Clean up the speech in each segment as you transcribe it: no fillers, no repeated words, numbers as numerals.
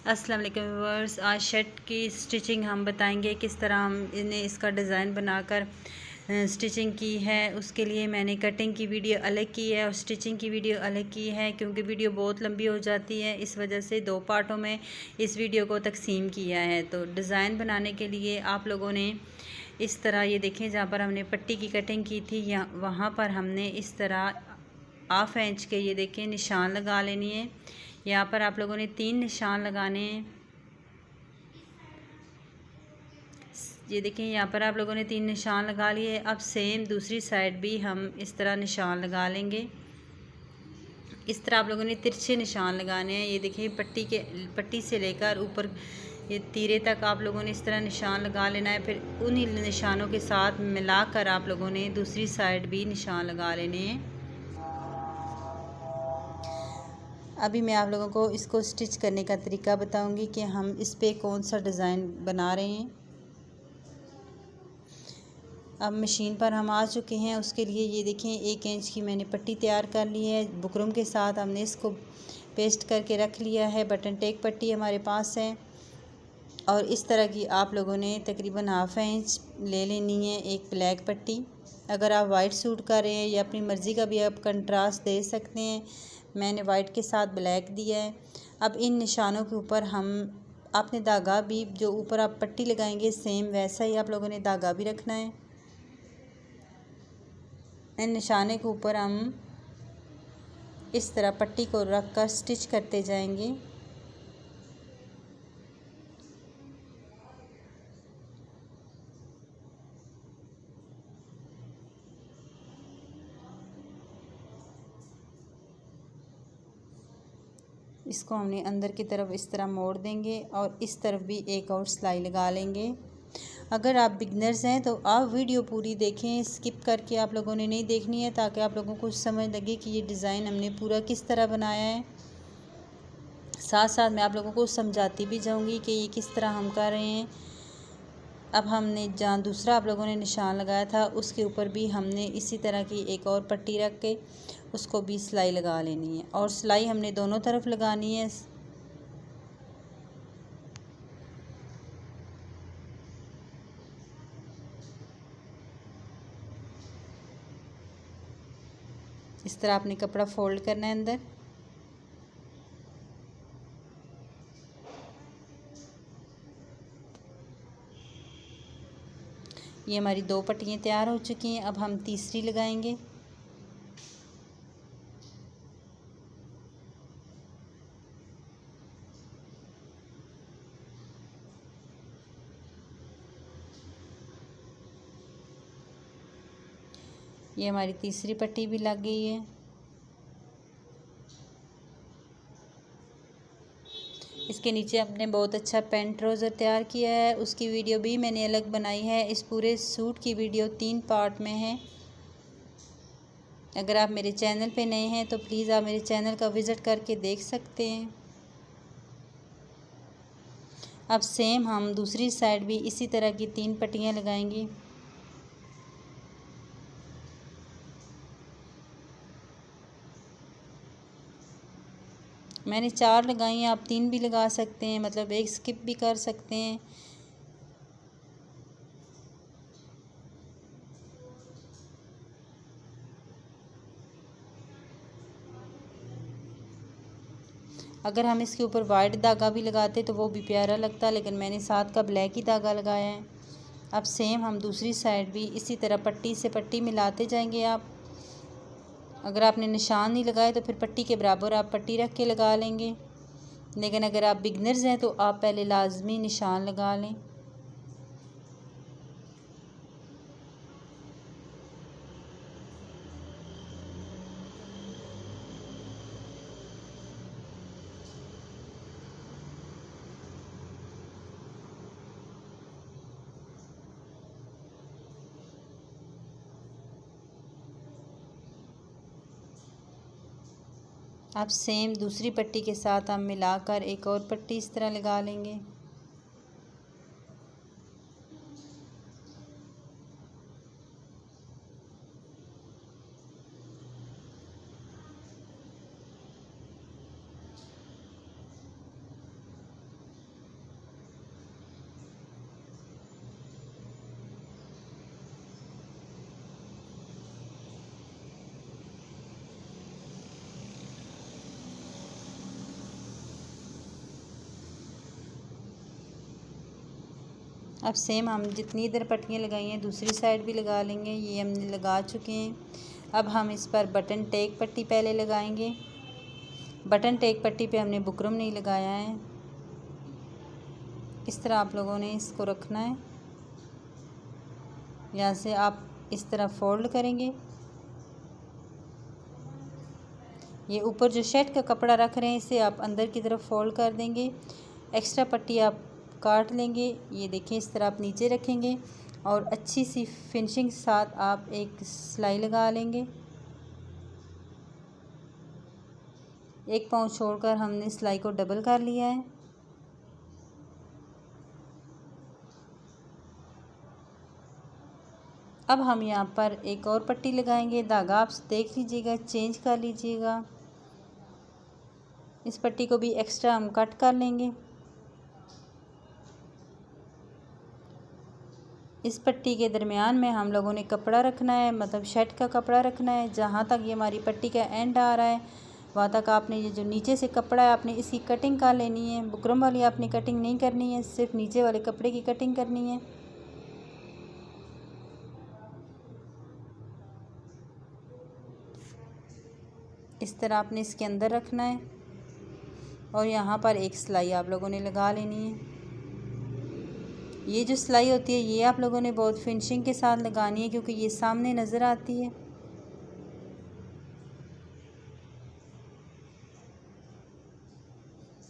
अस्सलाम वालेकुम व्यूअर्स। आज शर्ट की स्टिचिंग हम बताएंगे किस तरह हम इसका डिज़ाइन बनाकर स्टिचिंग की है। उसके लिए मैंने कटिंग की वीडियो अलग की है और स्टिचिंग की वीडियो अलग की है, क्योंकि वीडियो बहुत लंबी हो जाती है। इस वजह से दो पार्टों में इस वीडियो को तकसीम किया है। तो डिज़ाइन बनाने के लिए आप लोगों ने इस तरह ये देखें, जहाँ पर हमने पट्टी की कटिंग की थी वहाँ पर हमने इस तरह हाफ इंच के ये देखें निशान लगा लेनी है। यहाँ पर आप लोगों ने 3 निशान लगाने हैं। ये देखें, यहाँ पर आप लोगों ने 3 निशान लगा लिए। अब सेम दूसरी साइड भी हम इस तरह निशान लगा लेंगे। इस तरह आप लोगों ने तिरछे निशान लगाने हैं। ये देखें, पट्टी से लेकर ऊपर ये तीरे तक आप लोगों ने इस तरह निशान लगा लेना है। फिर उन्हीं निशानों के साथ मिलाकर आप लोगों ने दूसरी साइड भी निशान लगा लेने हैं। अभी मैं आप लोगों को इसको स्टिच करने का तरीका बताऊंगी कि हम इस पे कौन सा डिज़ाइन बना रहे हैं। अब मशीन पर हम आ चुके हैं। उसके लिए ये देखें, 1 इंच की मैंने पट्टी तैयार कर ली है। बुकरम के साथ हमने इसको पेस्ट करके रख लिया है। बटन टेक पट्टी हमारे पास है और इस तरह की आप लोगों ने तकरीबन हाफ इंच ले लेनी है एक ब्लैक पट्टी। अगर आप वाइट सूट कर रहे हैं या अपनी मर्ज़ी का भी आप कंट्रास्ट दे सकते हैं। मैंने वाइट के साथ ब्लैक दिया है। अब इन निशानों के ऊपर हम आपने धागा भी, जो ऊपर आप पट्टी लगाएंगे सेम वैसा ही आप लोगों ने धागा भी रखना है। इन निशाने के ऊपर हम इस तरह पट्टी को रख कर स्टिच करते जाएंगे। इसको हमने अंदर की तरफ इस तरह मोड़ देंगे और इस तरफ भी एक और सिलाई लगा लेंगे। अगर आप बिगनर्स हैं तो आप वीडियो पूरी देखें, स्किप करके आप लोगों ने नहीं देखनी है, ताकि आप लोगों को समझ लगे कि ये डिज़ाइन हमने पूरा किस तरह बनाया है। साथ साथ मैं आप लोगों को समझाती भी जाऊंगी कि ये किस तरह हम कर रहे हैं। अब हमने जहाँ दूसरा आप लोगों ने निशान लगाया था उसके ऊपर भी हमने इसी तरह की एक और पट्टी रख के उसको भी सिलाई लगा लेनी है और सिलाई हमने दोनों तरफ लगानी है। इस तरह आपने कपड़ा फोल्ड करना है अंदर। ये हमारी 2 पट्टियाँ तैयार हो चुकी हैं। अब हम तीसरी लगाएंगे। ये हमारी तीसरी पट्टी भी लग गई है। इसके नीचे हमने बहुत अच्छा पैंट ट्राउज़र तैयार किया है, उसकी वीडियो भी मैंने अलग बनाई है। इस पूरे सूट की वीडियो 3 पार्ट में है। अगर आप मेरे चैनल पे नए हैं तो प्लीज़ आप मेरे चैनल का विज़िट करके देख सकते हैं। अब सेम हम दूसरी साइड भी इसी तरह की 3 पट्टियाँ लगाएंगे। मैंने 4 लगाई हैं, आप 3 भी लगा सकते हैं, मतलब एक स्किप भी कर सकते हैं। अगर हम इसके ऊपर वाइट धागा भी लगाते तो वो भी प्यारा लगता, लेकिन मैंने साथ का ब्लैक ही धागा लगाया है। अब सेम हम दूसरी साइड भी इसी तरह पट्टी से पट्टी मिलाते जाएंगे। आप अगर आपने निशान नहीं लगाए तो फिर पट्टी के बराबर आप पट्टी रख के लगा लेंगे, लेकिन अगर आप बिगनर्स हैं तो आप पहले लाजमी निशान लगा लें। अब सेम दूसरी पट्टी के साथ हम मिलाकर एक और पट्टी इस तरह लगा लेंगे। अब सेम हम जितनी इधर पट्टियाँ लगाई हैं दूसरी साइड भी लगा लेंगे। ये हमने लगा चुके हैं। अब हम इस पर बटन टेक पट्टी पहले लगाएंगे। बटन टेक पट्टी पे हमने बुकरम नहीं लगाया है। इस तरह आप लोगों ने इसको रखना है। यहाँ से आप इस तरह फोल्ड करेंगे। ये ऊपर जो शर्ट का कपड़ा रख रहे हैं इसे आप अंदर की तरफ फोल्ड कर देंगे। एक्स्ट्रा पट्टी आप काट लेंगे। ये देखिए इस तरह आप नीचे रखेंगे और अच्छी सी फिनिशिंग के साथ आप एक सिलाई लगा लेंगे। एक पाँव छोड़कर हमने सिलाई को डबल कर लिया है। अब हम यहाँ पर एक और पट्टी लगाएंगे। धागा आप देख लीजिएगा, चेंज कर लीजिएगा। इस पट्टी को भी एक्स्ट्रा हम कट कर लेंगे। इस पट्टी के दरमियान में हम लोगों ने कपड़ा रखना है, मतलब शर्ट का कपड़ा रखना है। जहाँ तक ये हमारी पट्टी का एंड आ रहा है वहाँ तक आपने ये जो नीचे से कपड़ा है आपने इसकी कटिंग कर लेनी है। बुकरम वाली आपने कटिंग नहीं करनी है, सिर्फ नीचे वाले कपड़े की कटिंग करनी है। इस तरह आपने इसके अंदर रखना है और यहाँ पर एक सिलाई आप लोगों ने लगा लेनी है। ये जो सिलाई होती है ये आप लोगों ने बहुत फिनिशिंग के साथ लगानी है क्योंकि ये सामने नज़र आती है।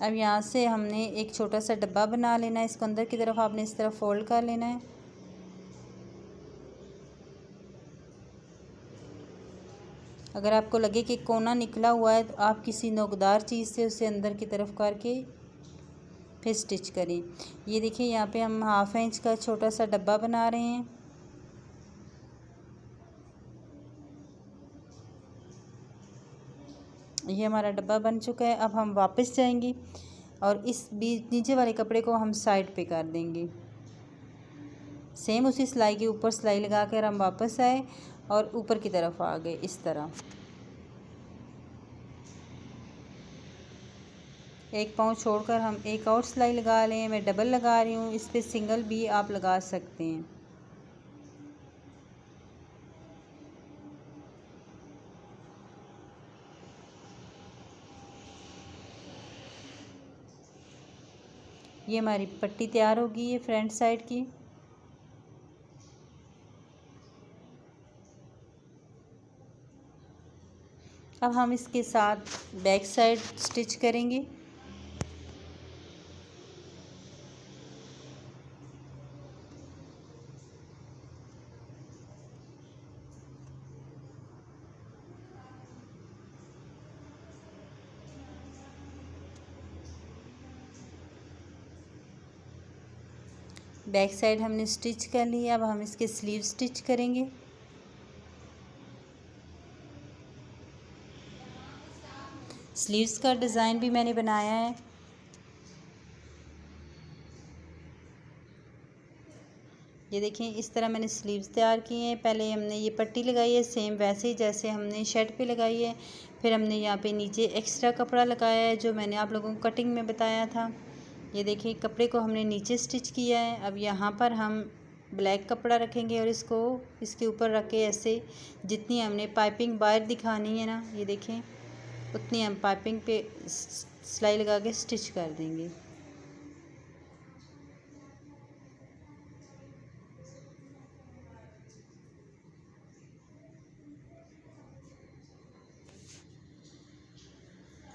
अब यहाँ से हमने एक छोटा सा डब्बा बना लेना है। इसको अंदर की तरफ आपने इस तरफ फोल्ड कर लेना है। अगर आपको लगे कि कोना निकला हुआ है तो आप किसी नोकदार चीज़ से उसे अंदर की तरफ करके फिर स्टिच करें। ये देखिए यहाँ पे हम 1/2 इंच का छोटा सा डब्बा बना रहे हैं। ये हमारा डब्बा बन चुका है। अब हम वापस जाएंगे और इस बीच नीचे वाले कपड़े को हम साइड पे कर देंगे। सेम उसी सिलाई के ऊपर सिलाई लगा कर हम वापस आए और ऊपर की तरफ आ गए। इस तरह एक पाँव छोड़कर हम एक और सिलाई लगा लें। मैं डबल लगा रही हूँ, इस पे सिंगल भी आप लगा सकते हैं। ये हमारी पट्टी तैयार होगी है फ्रंट साइड की। अब हम इसके साथ बैक साइड स्टिच करेंगे। बैक साइड हमने स्टिच कर ली। अब हम इसके स्लीव स्टिच करेंगे। स्लीव्स का डिज़ाइन भी मैंने बनाया है। ये देखें इस तरह मैंने स्लीव्स तैयार किए हैं। पहले हमने ये पट्टी लगाई है सेम वैसे ही जैसे हमने शर्ट पे लगाई है। फिर हमने यहाँ पे नीचे एक्स्ट्रा कपड़ा लगाया है जो मैंने आप लोगों को कटिंग में बताया था। ये देखिए कपड़े को हमने नीचे स्टिच किया है। अब यहाँ पर हम ब्लैक कपड़ा रखेंगे और इसको इसके ऊपर रख के ऐसे जितनी हमने पाइपिंग बाहर दिखानी है ना, ये देखें उतनी हम पाइपिंग पे सिलाई लगा के स्टिच कर देंगे।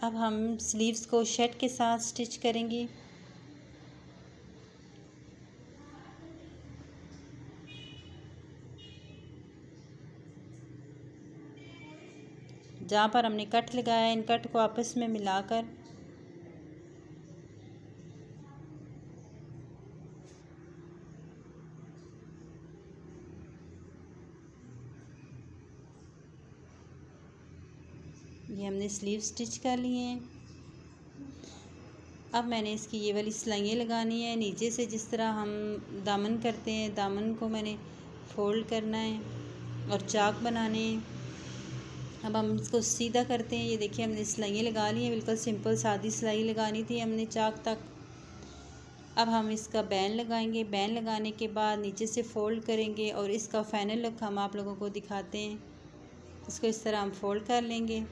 अब हम स्लीव्स को शर्ट के साथ स्टिच करेंगे। जहाँ पर हमने कट लगाया है इन कट को आपस में मिलाकर ये हमने स्लीव स्टिच कर लिए हैं। अब मैंने इसकी ये वाली सिलाइयाँ लगानी है। नीचे से जिस तरह हम दामन करते हैं दामन को मैंने फोल्ड करना है और चाक बनाने हैं। अब हम इसको सीधा करते हैं। ये देखिए हमने सिलाइयाँ लगा ली हैं, बिल्कुल सिंपल सादी सिलाई लगानी थी हमने चाक तक। अब हम इसका बैन लगाएंगे। बैन लगाने के बाद नीचे से फोल्ड करेंगे और इसका फाइनल लुक हम आप लोगों को दिखाते हैं। इसको इस तरह हम फोल्ड कर लेंगे।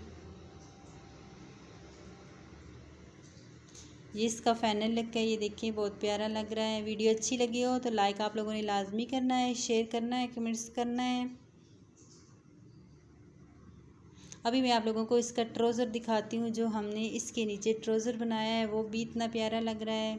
ये इसका फाइनल लुक है, ये देखिए बहुत प्यारा लग रहा है। वीडियो अच्छी लगी हो तो लाइक आप लोगों ने लाजमी करना है, शेयर करना है, कमेंट्स करना है। अभी मैं आप लोगों को इसका ट्राउज़र दिखाती हूँ, जो हमने इसके नीचे ट्राउज़र बनाया है वो भी इतना प्यारा लग रहा है।